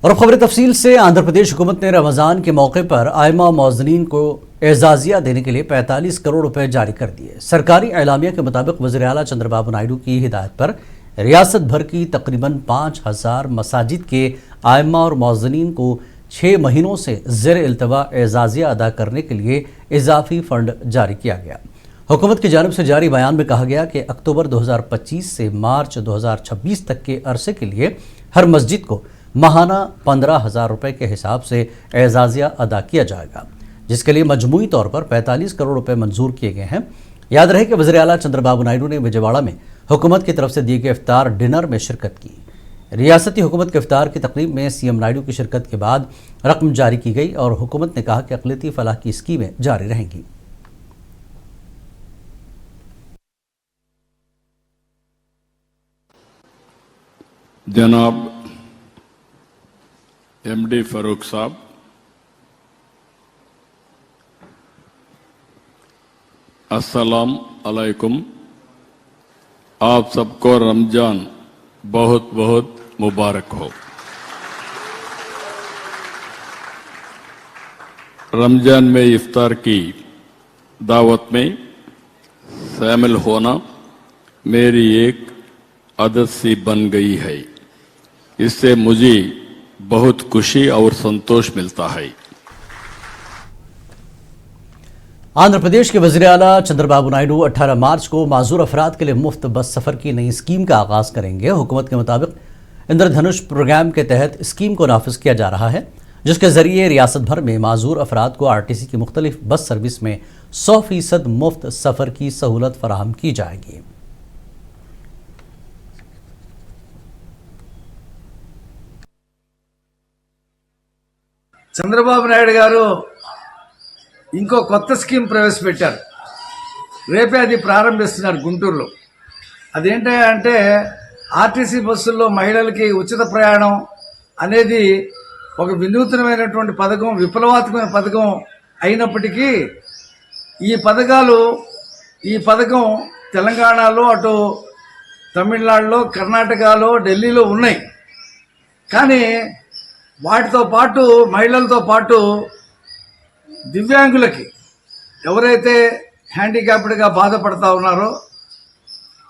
और खबर तफसील से आंध्र प्रदेश हुकूमत ने रमज़ान के मौके पर आयमा मौज़नीन को एजाज़िया देने के लिए 45 करोड़ रुपए जारी कर दिए। सरकारी एलामिया के मुताबिक वज़ीर आला चंद्रबाबू नायडू की हिदायत पर रियासत भर की तकरीबन 5000 मसाजिद के आयमा और मौज़नीन को 6 महीनों से ज़ेर इल्तवा एजाज़िया अदा करने के लिए इजाफी फ़ंड जारी किया गया। हुकूमत की जानिब से जारी बयान में कहा गया कि अक्टूबर 2025 से मार्च 2026 तक के अरसे के लिए हर मस्जिद को माहाना 15,000 रुपये के हिसाब से एजाज़िया अदा किया जाएगा, जिसके लिए मजमूई तौर पर 45 करोड़ रुपए मंजूर किए गए हैं। याद रहे कि वज़ीर आला चंद्रबाबू नायडू ने विजयवाड़ा में हुकूमत की तरफ से दिए गए इफ्तार डिनर में शिरकत की। रियासती हुकूमत के इफ्तार की तकरीब में सीएम नायडू की शिरकत के बाद रकम जारी की गई और हुकूमत ने कहा कि अक़लियती फलाह की स्कीमें जारी रहेंगी। जनाब एमडी फारूक साहब, अस्सलाम अलैकुम। आप सबको रमजान बहुत बहुत मुबारक हो। रमजान में इफ्तार की दावत में शामिल होना मेरी एक आदत सी बन गई है। इससे मुझे बहुत खुशी और संतोष मिलता है। आंध्र प्रदेश के वज़ीर आला चंद्रबाबू नायडू 18 मार्च को माजूर अफराद के लिए मुफ्त बस सफ़र की नई स्कीम का आगाज़ करेंगे। हुकूमत के मुताबिक इंद्रधनुष प्रोग्राम के तहत स्कीम को नाफिज किया जा रहा है, जिसके ज़रिए रियासत भर में माजूर अफराद को आरटीसी की मुख्तलिफ बस सर्विस में 100% मुफ्त सफ़र की सहूलत फराहम की जाएगी। చంద్రబాబు నాయుడు గారు ఇంకో కొత్త స్కీమ్ ప్రవేశపెట్టారు. రేపే అది ప్రారంభిస్తున్నారు గుంటూరులో. అదేంటంటే ఆర్టీసీ బస్సుల్లో మహిళలకి ఉచిత ప్రయాణం అనేది ఒక వినూత్నమైనటువంటి పథకం, విప్లవాత్మకమైన పథకం అయినప్పటికీ ఈ పథకం తెలంగాణలో, అటు తమిళనాడులో, కర్ణాటకలో, ఢిల్లీలో ఉన్నాయి. కానీ వాటితో పాటు మహిళలతో పాటు దివ్యాంగులకి, ఎవరైతే హ్యాండిక్యాప్డ్గా బాధపడతా ఉన్నారో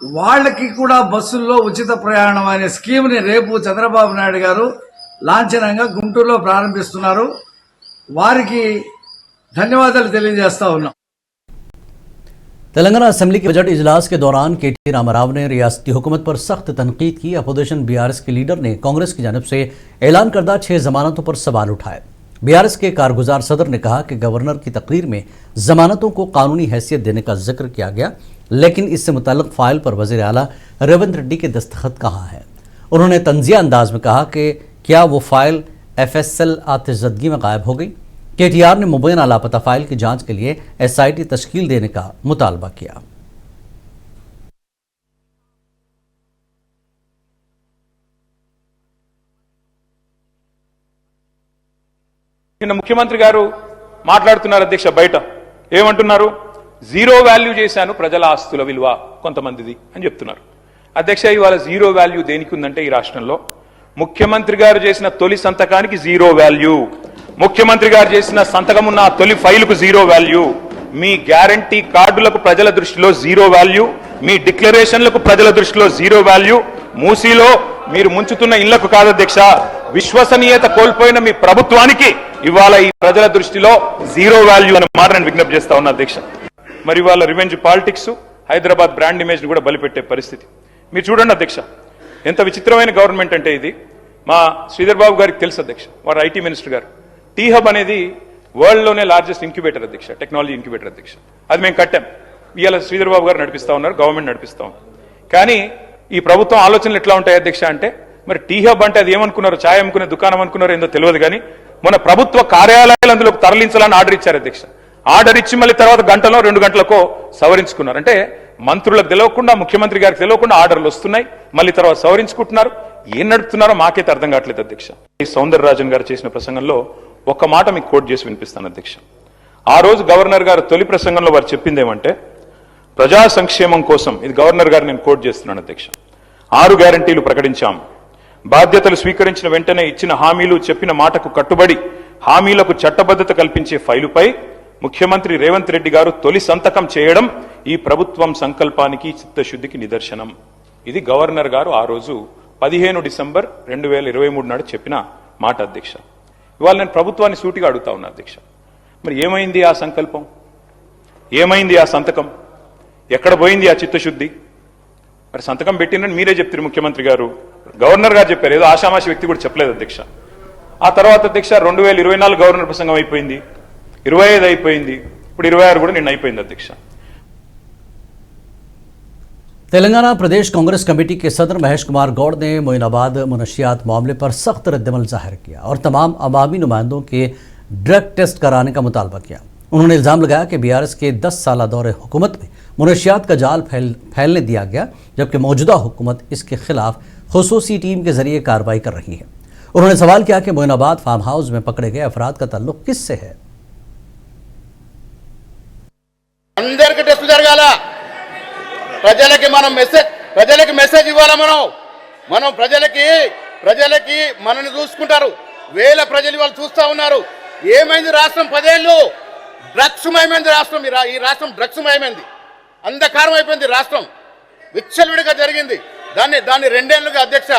వాళ్ళకి కూడా బస్సుల్లో ఉచిత ప్రయాణం అనే స్కీమ్ని రేపు చంద్రబాబు నాయుడు గారు లాంఛనంగా గుంటూరులో ప్రారంభిస్తున్నారు. వారికి ధన్యవాదాలు తెలియజేస్తా ఉన్నాం. तेलंगाना असेंबली के बजट इजलास के दौरान केटी रामाराव ने रियासती हुकूमत पर सख्त तनकीद की। अपोजिशन बीआरएस के लीडर ने कांग्रेस की जानिब से ऐलान करदा 6 जमानतों पर सवाल उठाए। बीआरएस के कारगुजार सदर ने कहा कि गवर्नर की तकरीर में जमानतों को कानूनी हैसियत देने का जिक्र किया गया, लेकिन इससे मुतल्लिक फाइल पर वज़ीर आला रेवंत रेड्डी के दस्तखत कहाँ हैं। उन्होंने तंजिया अंदाज में कहा कि क्या वो फाइल FSL आतिशदगी में गायब हो गई। केटीआर ने मुबैना लापता फाइल की जांच के लिए SIT तश्कील देने का मुतालबा किया। నిన్న ముఖ్యమంత్రి గారు మాట్లాడుతున్నారు అధ్యక్ష, బయట ఏమంటున్నారు? జీరో వాల్యూ చేశాను ప్రజల ఆస్తుల విలువ కొంతమందిది అని చెప్తున్నారు. అధ్యక్ష, ఇవాళ జీరో వాల్యూ దేనికి ఉందంటే ఈ రాష్ట్రంలో ముఖ్యమంత్రి గారు చేసిన తొలి సంతకానికి జీరో వాల్యూ, ముఖ్యమంత్రి గారు చేసిన సంతకం ఉన్న తొలి ఫైలుకు జీరో వాల్యూ, మీ గ్యారంటీ కార్డులకు ప్రజల దృష్టిలో జీరో వాల్యూ, మీ డిక్లరేషన్లకు ప్రజల దృష్టిలో జీరో వాల్యూ, మూసీలో మీరు ముంచుతున్న ఇళ్లకు కాదు అధ్యక్ష, విశ్వసనీయత కోల్పోయిన మీ ప్రభుత్వానికి ఇవాళ ఈ ప్రజల దృష్టిలో జీరో వాల్యూ అనే మాట నేను విజ్ఞప్తి చేస్తా ఉన్నా అధ్యక్ష. మరి ఇవాళ revenge politics, Hyderabad brand image ని కూడా బలిపెట్టే పరిస్థితి. మీరు చూడండి అధ్యక్ష, ఎంత విచిత్రమైన గవర్నమెంట్ అంటే ఇది. మా శ్రీధర్ బాబు గారికి తెలుసు అధ్యక్ష, వారు ఐటీ మినిస్టర్ గారు. టీ హబ్ అనేది వరల్డ్ లోనే లార్జెస్ట్ ఇంక్యుబేటర్ అధ్యక్ష, టెక్నాలజీ ఇంక్యుబేటర్ అధ్యక్ష. అది మేము కట్టాం. ఇవాళ శ్రీధర్ బాబు గారు నడిపిస్తా ఉన్నారు, గవర్నమెంట్ నడిపిస్తా ఉన్నారు. కానీ ఈ ప్రభుత్వం ఆలోచనలు ఎట్లా ఉంటాయి అధ్యక్ష అంటే, మరి టీ హబ్ అంటే అది ఏమనుకున్నారు, ఛాయ్ అమ్ముకునే దుకాణం అనుకున్నారో ఏందో తెలియదు. కానీ మన ప్రభుత్వ కార్యాలయాలు అందులో తరలించాలని ఆర్డర్ ఇచ్చారు అధ్యక్ష. ఆర్డర్ ఇచ్చి మళ్ళీ తర్వాత గంటలో 2 గంటలకో సవరించుకున్నారు. అంటే మంత్రులకు తెలియకుండా, ముఖ్యమంత్రి గారికి తెలియకుండా ఆర్డర్లు వస్తున్నాయి, మళ్ళీ తర్వాత సవరించుకుంటున్నారు. ఏం నడుపుతున్నారో మాకైతే అర్థం కావట్లేదు అధ్యక్ష. ఈ సౌందరరాజన్ గారు చేసిన ప్రసంగంలో ఒక్క మాట మీకు కోట్ చేసి వినిపిస్తాను అధ్యక్ష. ఆ రోజు గవర్నర్ గారు తొలి ప్రసంగంలో వారు చెప్పింది ఏమంటే, ప్రజా సంక్షేమం కోసం, ఇది గవర్నర్ గారు నేను కోట్ చేస్తున్నాను అధ్యక్ష, 6 గ్యారంటీలు ప్రకటించాం. బాధ్యతలు స్వీకరించిన వెంటనే ఇచ్చిన హామీలు చెప్పిన మాటకు కట్టుబడి హామీలకు చట్టబద్ధత కల్పించే ఫైలుపై ముఖ్యమంత్రి రేవంత్ రెడ్డి గారు తొలి సంతకం చేయడం ఈ ప్రభుత్వం సంకల్పానికి చిత్తశుద్ధికి నిదర్శనం. ఇది గవర్నర్ గారు ఆ రోజు 15 డిసెంబర్ 2023 నాడు చెప్పిన మాట అధ్యక్ష. ఇవాళ నేను ప్రభుత్వాన్ని సూటిగా అడుగుతా ఉన్నా అధ్యక్ష, మరి ఏమైంది ఆ సంకల్పం, ఏమైంది ఆ సంతకం, ఎక్కడ పోయింది ఆ చిత్తశుద్ధి? మరి సంతకం పెట్టినని మీరే చెప్తారు ముఖ్యమంత్రి గారు, గవర్నర్ గారు చెప్పారు, ఏదో ఆషామాషి వ్యక్తి కూడా చెప్పలేదు అధ్యక్ష. ఆ తర్వాత అధ్యక్ష 2024 గవర్నర్ ప్రసంగం అయిపోయింది, 25 అయిపోయింది, ఇప్పుడు 26 కూడా నిన్న అయిపోయింది అధ్యక్ష. तेलंगाना प्रदेश कांग्रेस कमेटी के सदर महेश कुमार गौड़ ने मोइनाबाद मुनशियात मामले पर सख्त रद्दमल जाहिर किया और तमाम अवामी नुमाइंदों के ड्रग टेस्ट कराने का मुतालबा किया। उन्होंने इल्ज़ाम लगाया कि बीआरएस के 10 साल दौरे हुकूमत में मुनशियात का जाल फैलने दिया गया, जबकि मौजूदा हुकूमत इसके खिलाफ खुसूसी टीम के जरिए कार्रवाई कर रही है। उन्होंने सवाल किया कि मोइनाबाद फार्म हाउस में पकड़े गए अफराद का ताल्लुक किससे है। అందరికి టెస్ట్ జరగాల, ప్రజలకి మనం మెసేజ్ ఇవ్వాలా. మనం ప్రజలకి మనల్ని చూసుకుంటారు, వేల ప్రజలు వాళ్ళు చూస్తా ఉన్నారు. ఏమైంది రాష్ట్రం? 10 ఏళ్ళు డ్రగ్స్ మయమైంది రాష్ట్రం. ఈ రాష్ట్రం డ్రగ్స్ మయమైంది, అంధకారం అయిపోయింది రాష్ట్రం, విచ్చలవిడిగా జరిగింది. దాన్ని 2 ఏళ్లుగా అధ్యక్ష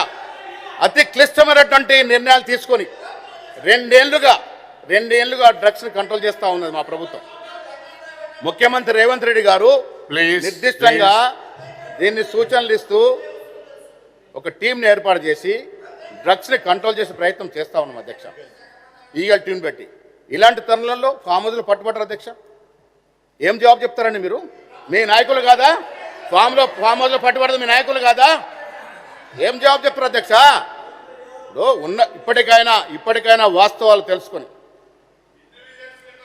అతి క్లిష్టమైనటువంటి నిర్ణయాలు తీసుకొని 2 ఏళ్లుగా డ్రగ్స్ని కంట్రోల్ చేస్తూ ఉన్నది మా ప్రభుత్వం. ముఖ్యమంత్రి రేవంత్ రెడ్డి గారు నిర్దిష్టంగా దీన్ని సూచనలు ఇస్తూ ఒక టీంని ఏర్పాటు చేసి డ్రగ్స్ని కంట్రోల్ చేసే ప్రయత్నం చేస్తూ ఉన్నాం అధ్యక్ష, ఈగల్ టీం పెట్టి. ఇలాంటి తరుణంలో ఫామ్ హౌస్లు పట్టుబట్టారు అధ్యక్ష. ఏం జవాబు చెప్తారండి మీరు? మీ నాయకులు కాదా? ఫామ్ హౌస్లో పట్టుబడదు మీ నాయకులు కాదా? ఏం జవాబు చెప్తారు అధ్యక్ష? ఇప్పటికైనా వాస్తవాలు తెలుసుకొని,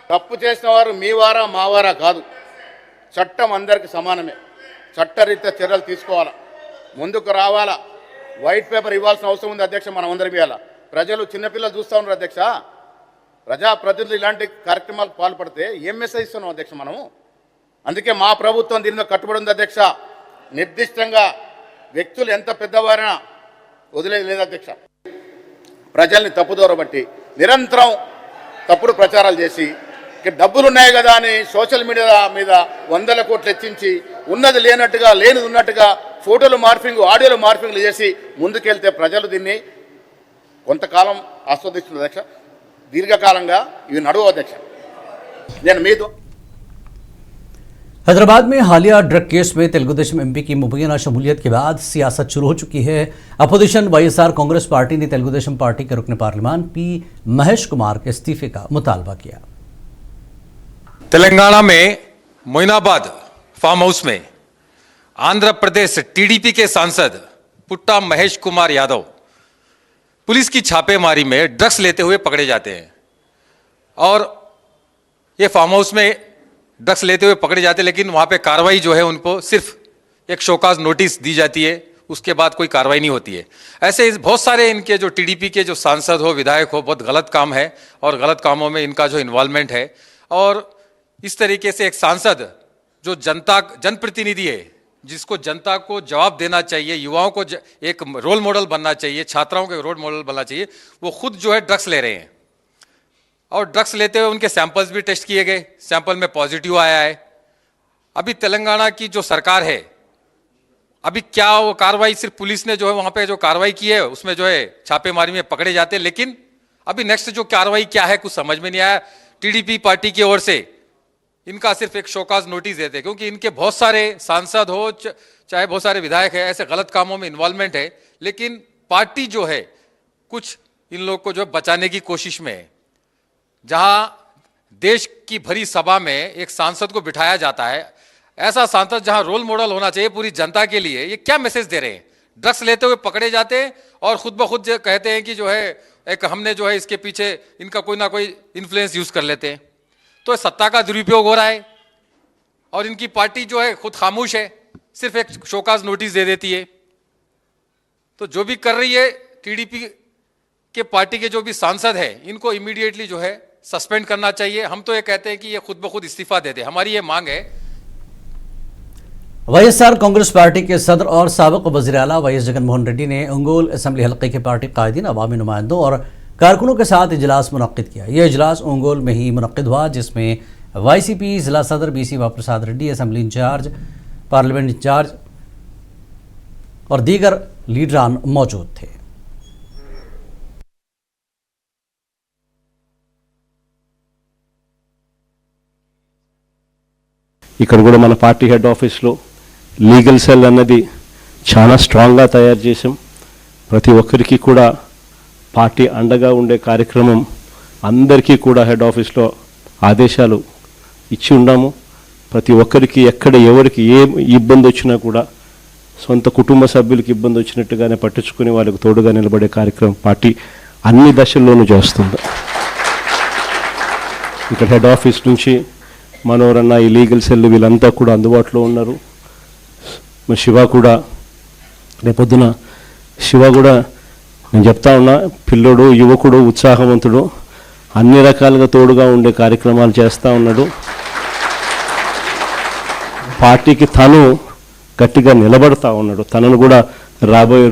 తప్పు చేసిన వారు మీ వారా మా వారా కాదు, చట్టం అందరికీ సమానమే. చట్టరీత్యా చర్యలు తీసుకోవాలా, ముందుకు రావాలా. వైట్ పేపర్ ఇవ్వాల్సిన అవసరం ఉంది అధ్యక్ష. మనం అందరం ఇవ్వాలా. ప్రజలు చిన్నపిల్లలు చూస్తూ ఉన్నారు అధ్యక్ష. ప్రజాప్రతినిధులు ఇలాంటి కార్యక్రమాలకు పాల్పడితే ఏం మెసేజ్ ఇస్తున్నాం అధ్యక్ష మనము? అందుకే మా ప్రభుత్వం దీని మీద కట్టుబడి ఉంది అధ్యక్ష. నిర్దిష్టంగా వ్యక్తులు ఎంత పెద్దవారైనా వదిలేదు లేదు అధ్యక్ష. ప్రజల్ని తప్పుదోవ బట్టి నిరంతరం తప్పుడు ప్రచారాలు చేసి డబ్బులు ఉన్నాయి కదా అని సోషల్ మీడియా మీద 100 కోట్లు హెచ్చించి ఉన్నది లేనట్టుగా లేనిది ఉన్నట్టుగా ఫోటోలు మార్ఫింగ్ ఆడియోలు మార్ఫింగ్లు చేసి ముందుకెళ్తే ప్రజలు దీన్ని కొంతకాలం ఆస్వాదిస్తున్నారు అధ్యక్ష. దీర్ఘకాలంగా ఇవి నడువు అధ్యక్ష. నేను మీతో हैदराबाद में हालिया ड्रग केस में तेलुगुदेशम एमपी की मुबैना शमूलियत के बाद सियासत शुरू हो चुकी है। अपोजिशन वाईएसआर कांग्रेस पार्टी ने तेलुगुदेशम पार्टी के रुकन पार्लियामान पी महेश कुमार के इस्तीफे का मुतालबा किया। तेलंगाना में मोइनाबाद फार्म हाउस में आंध्र प्रदेश टीडीपी के सांसद पुट्टा महेश कुमार यादव पुलिस की छापेमारी में ड्रग्स लेते हुए पकड़े जाते हैं और ये फार्म हाउस में ड्रग्स लेते हुए पकड़े जाते हैं, लेकिन वहाँ पे कार्रवाई जो है उनको सिर्फ एक शोकाज नोटिस दी जाती है, उसके बाद कोई कार्रवाई नहीं होती है। ऐसे बहुत सारे इनके जो टीडीपी के जो सांसद हो विधायक हो बहुत गलत काम है और गलत कामों में इनका जो इन्वॉल्वमेंट है। और इस तरीके से एक सांसद जो जनप्रतिनिधि है, जिसको जनता को जवाब देना चाहिए, युवाओं को एक रोल मॉडल बनना चाहिए, छात्राओं के रोल मॉडल बनना चाहिए, वो खुद जो है ड्रग्स ले रहे हैं। और ड्रग्स लेते हुए उनके सैंपल्स भी टेस्ट किए गए, सैंपल में पॉजिटिव आया है। अभी तेलंगाना की जो सरकार है, अभी क्या वो कार्रवाई सिर्फ पुलिस ने जो है वहां पे जो कार्रवाई की है उसमें जो है छापेमारी में पकड़े जाते हैं, लेकिन अभी नेक्स्ट जो कार्रवाई क्या है कुछ समझ में नहीं आया। टीडीपी पार्टी की ओर से इनका सिर्फ एक शोकाज नोटिस देते, क्योंकि इनके बहुत सारे सांसद हो चाहे बहुत सारे विधायक है ऐसे गलत कामों में इन्वॉल्वमेंट है, लेकिन पार्टी जो है कुछ इन लोग को जो बचाने की कोशिश में है। जहां देश की भरी सभा में एक सांसद को बिठाया जाता है, ऐसा सांसद जहां रोल मॉडल होना चाहिए पूरी जनता के लिए, ये क्या मैसेज दे रहे हैं? ड्रग्स लेते हुए पकड़े जाते हैं और खुद ब खुद कहते हैं कि जो है एक हमने जो है इसके पीछे इनका कोई ना कोई इन्फ्लुएंस यूज कर लेते हैं। तो सत्ता का दुरुपयोग हो रहा है और इनकी पार्टी जो है खुद खामोश है, सिर्फ एक शोकाज नोटिस दे देती है। तो जो भी कर रही है टीडीपी के पार्टी के जो भी सांसद है इनको इमीडिएटली जो है सस्पेंड करना चाहिए। हम तो ये कहते हैं कि ये खुद ब खुद इस्तीफा दे दे, हमारी ये मांग है। वाईएसआर कांग्रेस पार्टी के सदर और साबिक वज़ीर आला वाईएस जगनमोहन रेड्डी ने अंगोल असम्बली हल्के के पार्टी कायदीन, अवामी नुमाइंदों और कारकुनों के साथ इजलास मुनक्किद किया। यह इजलास अंगोल में ही मुनक्किद हुआ, जिसमें वाईसीपी जिला सदर BC Prasad Reddy, assembly in charge, parliament in charge और दीगर लीडरान मौजूद थे। ఇక్కడ కూడా మన పార్టీ హెడ్ ఆఫీస్లో లీగల్ సెల్ అన్నది చాలా స్ట్రాంగ్గా తయారు చేసాం. ప్రతి ఒక్కరికి కూడా పార్టీ అండగా ఉండే కార్యక్రమం అందరికీ కూడా హెడ్ ఆఫీస్లో ఆదేశాలు ఇచ్చి ఉన్నాము. ప్రతి ఒక్కరికి ఎక్కడ ఎవరికి ఏ ఇబ్బంది వచ్చినా కూడా సొంత కుటుంబ సభ్యులకి ఇబ్బంది వచ్చినట్టుగానే పట్టించుకుని వాళ్ళకు తోడుగా నిలబడే కార్యక్రమం పార్టీ అన్ని దశల్లోనూ చేస్తుంది. ఇక్కడ హెడ్ ఆఫీస్ నుంచి మనోరన్న, ఈ లీగల్ సెల్ వీళ్ళంతా కూడా అందుబాటులో ఉన్నారు. మరి శివ కూడా రేపొద్దున నేను చెప్తా ఉన్నా, పిల్లోడు, యువకుడు, ఉత్సాహవంతుడు, అన్ని రకాలుగా తోడుగా ఉండే కార్యక్రమాలు చేస్తూ ఉన్నాడు. పార్టీకి తను గట్టిగా నిలబడతా ఉన్నాడు. తనను కూడా రాబోయే